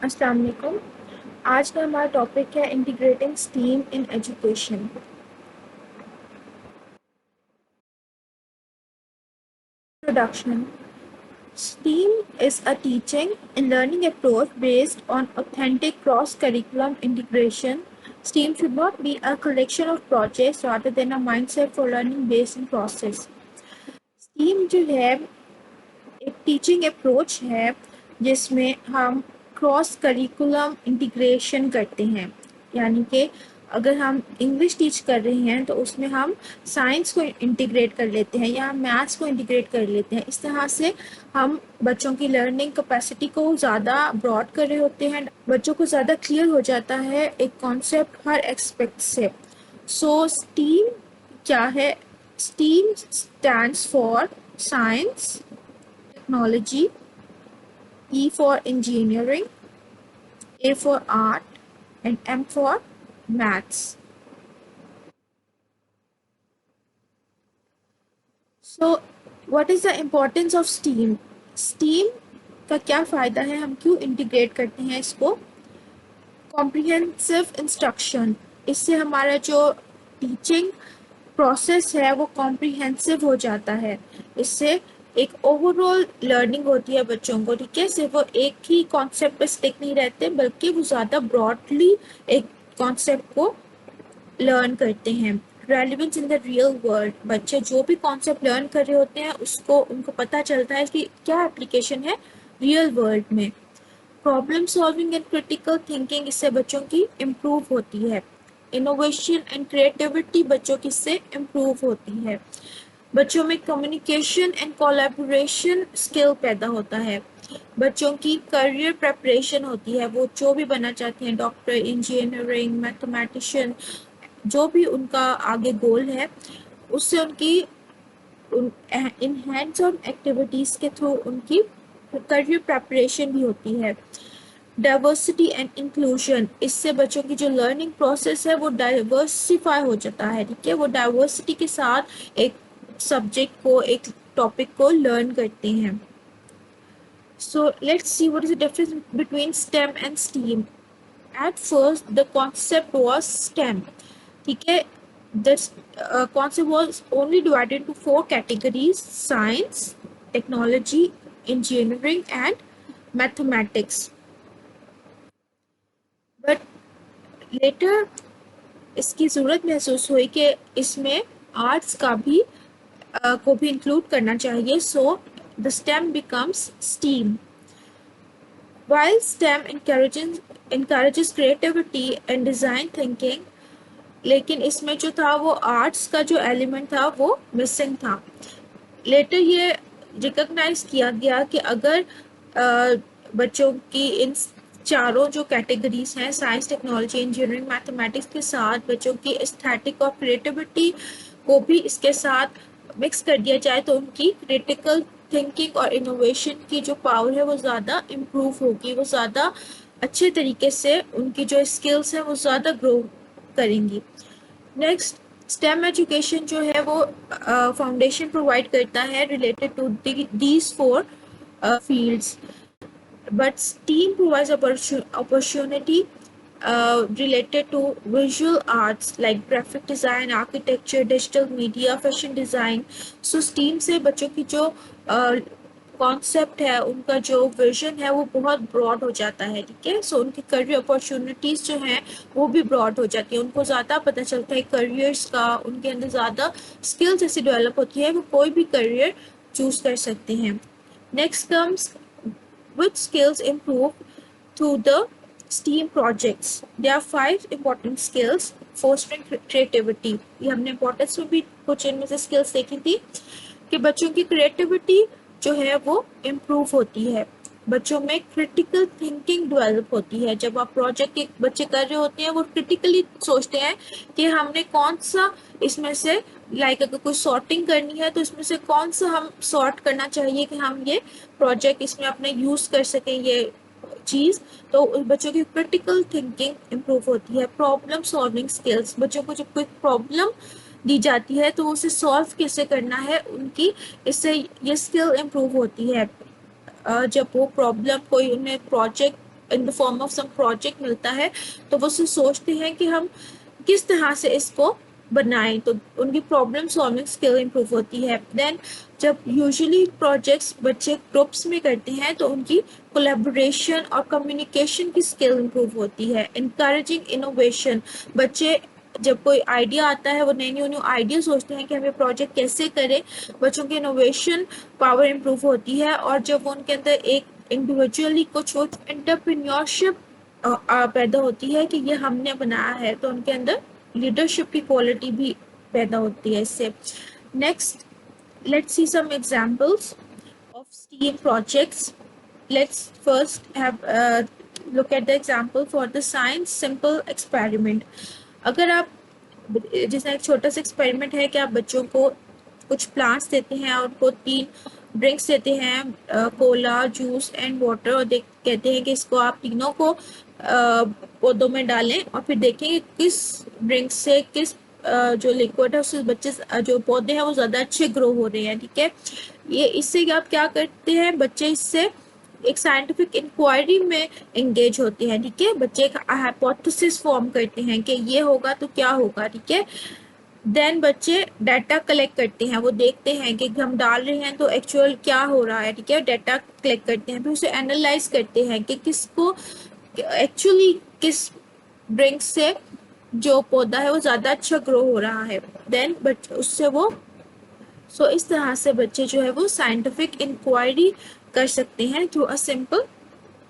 अस्सलाम वालेकुम। आज का हमारा टॉपिक है integrating steam in education. Introduction. STEAM is a teaching and learning approach based on authentic cross-curriculum integration. STEAM should not be a collection of projects rather than a mindset for learning based in process. STEAM जो है एक teaching approach है जिसमें हम cross curriculum integration करते हैं, यानी कि अगर हम इंग्लिश टीच कर रहे हैं तो उसमें हम साइंस को इंटीग्रेट कर लेते हैं या हम मैथ्स को इंटीग्रेट कर लेते हैं। इस तरह से हम बच्चों की लर्निंग कैपेसिटी को ज़्यादा ब्रॉड कर रहे होते हैं, बच्चों को ज़्यादा क्लियर हो जाता है एक कॉन्सेप्ट हर एक्सपेक्ट से। सो स्टीम क्या है? Steam stands for science, technology, E for engineering, A for art, and M for maths. So, what is the importance of STEAM? STEAM का क्या फ़ायदा है, हम क्यों इंटीग्रेट करते हैं इसको? कॉम्प्रिहेंसिव इंस्ट्रक्शन, इससे हमारा जो टीचिंग प्रोसेस है वो कॉम्प्रिहेंसिव हो जाता है। इससे एक ओवरऑल लर्निंग होती है बच्चों को, ठीक है? सिर्फ वो एक ही कॉन्सेप्ट पे स्टिक नहीं रहते बल्कि वो ज़्यादा ब्रॉडली एक कॉन्सेप्ट को लर्न करते हैं। Relevance in the real world, बच्चे जो भी कॉन्सेप्ट लर्न कर रहे होते हैं उसको उनको पता चलता है कि क्या एप्लीकेशन है रियल वर्ल्ड में। Problem solving and critical thinking, इससे बच्चों की इम्प्रूव होती है। इनोवेशन एंड क्रिएटिविटी बच्चों की इससे इम्प्रूव होती है। बच्चों में कम्युनिकेशन एंड कोलैबोरेशन स्किल पैदा होता है। बच्चों की करियर प्रेपरेशन होती है, वो जो भी बनना चाहते हैं, डॉक्टर, इंजीनियरिंग, मैथमेटिशियन, जो भी उनका आगे गोल है उससे उनकी इन हैंड्स ऑन एक्टिविटीज़ के थ्रू उनकी करियर प्रेपरेशन भी होती है। डाइवर्सिटी एंड इंक्लूजन, इससे बच्चों की जो लर्निंग प्रोसेस है वो डाइवर्सिफाई हो जाता है, ठीक है? वो डाइवर्सिटी के साथ एक सब्जेक्ट को, एक टॉपिक को लर्न करते हैं। So let's see what is the difference between STEM and STEAM. At first the concept was STEM, ठीक है? This concept was only divided into 4 categories: science, technology, engineering and mathematics. But later इसकी ज़रूरत महसूस हुई कि इसमें arts का भी को भी इंक्लूड करना चाहिए। So the STEM becomes STEAM. While STEM encourages creativity and design thinking, लेकिन इसमें जो था वो आर्ट्स का जो एलिमेंट था वो मिसिंग था। लेटर ये रिकॉग्नाइज किया गया कि अगर बच्चों की इन चारों जो कैटेगरीज हैं, साइंस, टेक्नोलॉजी, इंजीनियरिंग, मैथमेटिक्स के साथ बच्चों की एस्थेटिक और क्रिएटिविटी को भी इसके साथ मिक्स कर दिया जाए तो उनकी क्रिटिकल थिंकिंग और इनोवेशन की जो पावर है वो ज़्यादा इम्प्रूव होगी, वो ज़्यादा अच्छे तरीके से उनकी जो स्किल्स हैं वो ज़्यादा ग्रो करेंगी। नेक्स्ट, स्टेम एजुकेशन जो है वो फाउंडेशन प्रोवाइड करता है related to these 4 fields, but STEAM provides opportunity related to visual arts like graphic design, architecture, digital media, fashion design. So STEAM से बच्चों की जो कॉन्सेप्ट है, उनका जो विजन है वो बहुत ब्रॉड हो जाता है, ठीक है? सो उनकी करियर अपॉर्चुनिटीज़ जो हैं वो भी ब्रॉड हो जाती है, उनको ज़्यादा पता चलता है करियर्स का, उनके अंदर ज़्यादा स्किल्स ऐसी डेवलप होती है, वो कोई भी करियर चूज़ कर सकते हैं। Next comes which skills improve through the STEAM projects. There are 5 important skills. Fostering creativity. ये हमने importance में भी कुछ इनमें से skills देखी थी कि बच्चों की creativity जो है वो improve होती है, बच्चों में क्रिटिकल थिंकिंग डेवलप होती है। जब आप प्रोजेक्ट एक बच्चे कर रहे होते हैं वो क्रिटिकली सोचते हैं कि हमने कौन सा इसमें से अगर कोई सॉर्टिंग करनी है तो इसमें से कौन सा हम सॉर्ट करना चाहिए कि हम ये प्रोजेक्ट इसमें अपने यूज़ कर सकें ये चीज़। तो बच्चों की क्रिटिकल थिंकिंग इम्प्रूव होती है। प्रॉब्लम सॉल्विंग स्किल्स, बच्चों को जब कोई प्रॉब्लम दी जाती है तो उसे सॉल्व कैसे करना है उनकी, इससे ये स्किल इम्प्रूव होती है। जब वो प्रॉब्लम कोई उन्हें project in the form of some project मिलता है, तो वो सोचते हैं कि हम किस तरह से इसको बनाएं, तो उनकी प्रॉब्लम सॉल्विंग स्किल इंप्रूव होती है। देन जब यूजुअली प्रोजेक्ट्स बच्चे ग्रुप्स में करते हैं तो उनकी कोलैबोरेशन और कम्युनिकेशन की स्किल इंप्रूव होती है। इनकरेजिंग इनोवेशन, बच्चे जब कोई आइडिया आता है वो नए न्यू आइडिया सोचते हैं कि हम ये प्रोजेक्ट कैसे करें, बच्चों की इनोवेशन पावर इंप्रूव होती है। और जब वो उनके अंदर एक इंडिविजुअली कुछ एंटरप्रेन्योरशिप पैदा होती है कि ये हमने बनाया है, तो उनके अंदर लीडरशिप की क्वालिटी भी पैदा होती है इससे। Next, let's see some examples of STEAM projects. Let's first have look at the example for the science simple experiment. अगर आप जैसे एक छोटा सा एक्सपेरिमेंट है कि आप बच्चों को कुछ प्लांट्स देते हैं और उनको 3 ड्रिंक्स देते हैं, कोला, जूस एंड वाटर, और कहते हैं कि इसको आप तीनों को पौधों में डालें और फिर देखें किस ड्रिंक से किस जो लिक्विड है उससे बच्चे जो पौधे हैं वो ज़्यादा अच्छे ग्रो हो रहे हैं। ठीक है, ये इससे आप क्या करते हैं, बच्चे इससे एक साइंटिफिक इंक्वायरी में एंगेज होते हैं। ठीक है, बच्चे एक हाइपोथेसिस फॉर्म करते हैं कि ये होगा तो क्या होगा। ठीक है, देन बच्चे डाटा कलेक्ट करते हैं, वो देखते हैं कि हम डाल रहे हैं तो एक्चुअल क्या हो रहा है। ठीक है, डाटा कलेक्ट करते हैं, फिर उसे एनालाइज करते हैं कि किसको एक्चुअली किस ड्रिंक से जो पौधा है वो ज़्यादा अच्छा ग्रो हो रहा है। देन उससे वो इस तरह से बच्चे जो है वो साइंटिफिक इंक्वायरी कर सकते हैं through a simple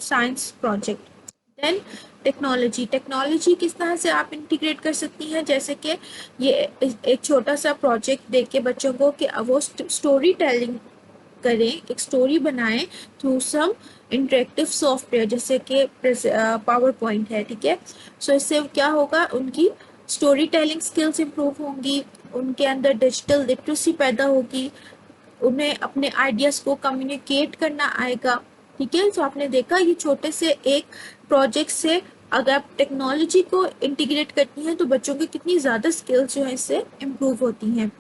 science project. Then technology किस तरह से आप इंटीग्रेट कर सकती हैं, जैसे कि ये एक छोटा सा प्रोजेक्ट दे के बच्चों को कि वो स्टोरी टेलिंग करें, एक स्टोरी बनाएं थ्रू सम इंटरेक्टिव सॉफ्टवेयर जैसे कि पावर पॉइंट है। ठीक है, सो इससे क्या होगा, उनकी स्टोरी टेलिंग स्किल्स इंप्रूव होंगी, उनके अंदर डिजिटल लिटरेसी पैदा होगी, उन्हें अपने आइडियाज को कम्युनिकेट करना आएगा। ठीक है, तो आपने देखा ये छोटे से एक प्रोजेक्ट से अगर आप टेक्नोलॉजी को इंटीग्रेट करती हैं तो बच्चों की कितनी ज़्यादा स्किल्स जो है इससे इम्प्रूव होती हैं।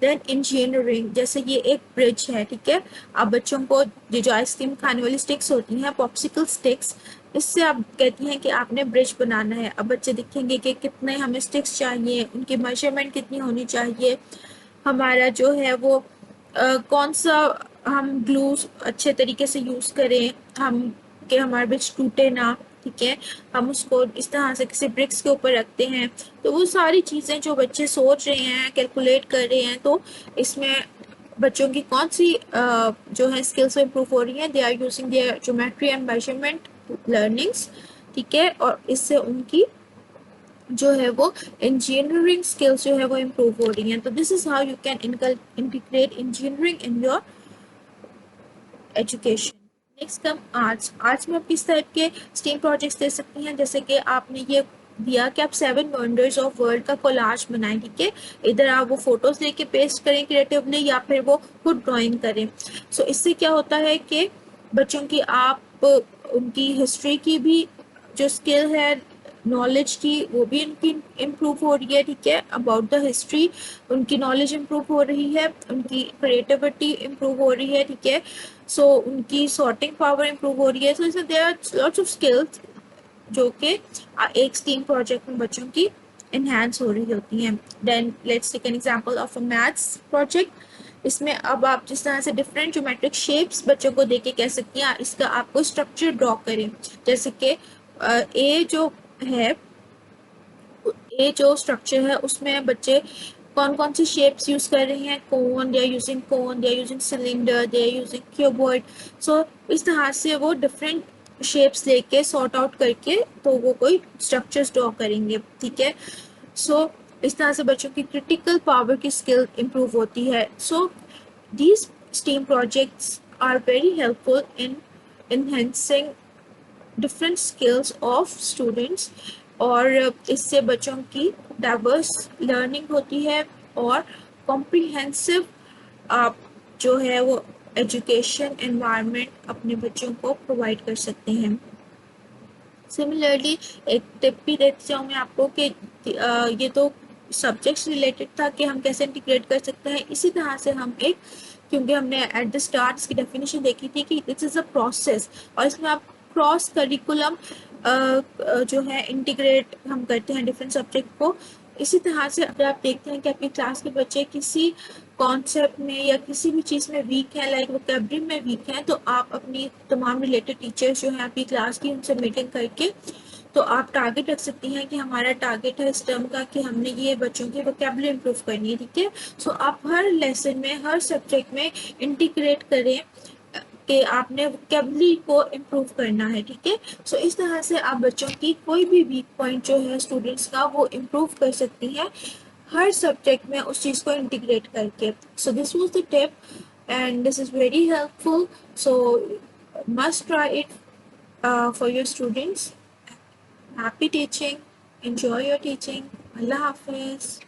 देन इंजीनियरिंग, जैसे ये एक ब्रिज है। ठीक है, आप बच्चों को ये जो आइसक्रीम खाने वाली स्टिक्स होती हैं, पॉप्सिकल स्टिक्स, इससे आप कहती हैं कि आपने ब्रिज बनाना है। अब बच्चे दिखेंगे कि कितने हमें स्टिक्स चाहिए, उनकी मेजरमेंट कितनी होनी चाहिए, हमारा जो है वो कौन सा हम ग्लू अच्छे तरीके से यूज़ करें, हम कि हमारा ब्रिज टूटे ना। ठीक है, हम उसको इस तरह से किसी ब्रिक्स के ऊपर रखते हैं, तो वो सारी चीज़ें जो बच्चे सोच रहे हैं, कैलकुलेट कर रहे हैं, तो इसमें बच्चों की कौन सी जो है स्किल्स इम्प्रूव हो रही हैं, they are using their geometry and measurement learnings. ठीक है, और इससे उनकी जो है वो इंजीनियरिंग स्किल्स जो है वो इम्प्रूव हो रही हैं। तो this is how you can integrate engineering in your education. Next come arts में आप किस टाइप के स्टीम प्रोजेक्ट्स दे सकती हैं, जैसे कि आपने ये दिया कि आप 7 वंडर्स ऑफ वर्ल्ड का कोलाज बनाएं। ठीक है, इधर आप वो फोटोज लेके पेस्ट करें क्रिएटिवली या फिर वो खुद ड्राइंग करें। सो इससे क्या होता है कि बच्चों की आप उनकी हिस्ट्री की भी जो स्किल है, नॉलेज की, वो भी उनकी इम्प्रूव हो रही है। ठीक है, अबाउट द हिस्ट्री उनकी नॉलेज इम्प्रूव हो रही है, उनकी क्रिएटिविटी इम्प्रूव हो रही है। ठीक है, सो उनकी सॉर्टिंग पावर इम्प्रूव हो रही है। सो इसमें there are lots of skills जो कि एक स्टीम प्रोजेक्ट में बच्चों की इन्हांस हो रही होती हैं। Then let's take an example of a maths project. इसमें अब आप जिस तरह से डिफरेंट ज्योमेट्रिक शेप्स बच्चों को देके कह सकती हैं इसका आपको स्ट्रक्चर ड्रॉ करें, जैसे कि ए जो है, ये जो स्ट्रक्चर है उसमें बच्चे कौन कौन सी शेप्स यूज कर रहे हैं, cone, they are using cone, they are using cylinder, they are using cuboid. So इस तरह से वो डिफरेंट शेप्स लेके सॉर्ट आउट करके तो वो कोई स्ट्रक्चर्स ड्रॉ करेंगे। ठीक है, सो इस तरह से बच्चों की क्रिटिकल पावर की स्किल इम्प्रूव होती है। So these STEAM projects are very helpful in enhancing different skills of students, और इससे बच्चों की डाइवर्स लर्निंग होती है और कॉम्प्रिहेंसिव आप जो है वो एजुकेशन एनवायरनमेंट अपने बच्चों को प्रोवाइड कर सकते हैं। सिमिलरली एक टिप भी देती जाऊँ मैं आपको कि ये तो सब्जेक्ट्स रिलेटेड था कि हम कैसे इंटीग्रेट कर सकते हैं, इसी तरह से हम क्योंकि हमने एट द स्टार्ट इसकी डेफिनेशन देखी थी कि दिस इज अ प्रोसेस, और इसमें आप क्रॉस करिकुलम जो है इंटीग्रेट हम करते हैं डिफरेंट सब्जेक्ट को। इसी तरह से अगर आप देखते हैं कि आपकी क्लास के बच्चे किसी कॉन्सेप्ट में या किसी भी चीज़ में वीक है, लाइक वोकैबुलरी में वीक है, तो आप अपनी तमाम रिलेटेड टीचर्स जो हैं आपकी क्लास की, उनसे मीटिंग करके तो आप टारगेट रख सकती हैं कि हमारा टारगेट है इस टर्म का कि हमने ये बच्चों की वोकैबुलरी इंप्रूव करनी है, ठीक है। सो आप हर लेसन में, हर सब्जेक्ट में इंटीग्रेट करें कि आपने वोकैबुलरी को इम्प्रूव करना है, ठीक है। सो इस तरह से आप बच्चों की कोई भी वीक पॉइंट जो है स्टूडेंट्स का वो इम्प्रूव कर सकती हैं हर सब्जेक्ट में उस चीज़ को इंटीग्रेट करके। So this was the tip and this is very helpful, so must try it for your students. Happy teaching, enjoy your teaching. Allah Hafiz.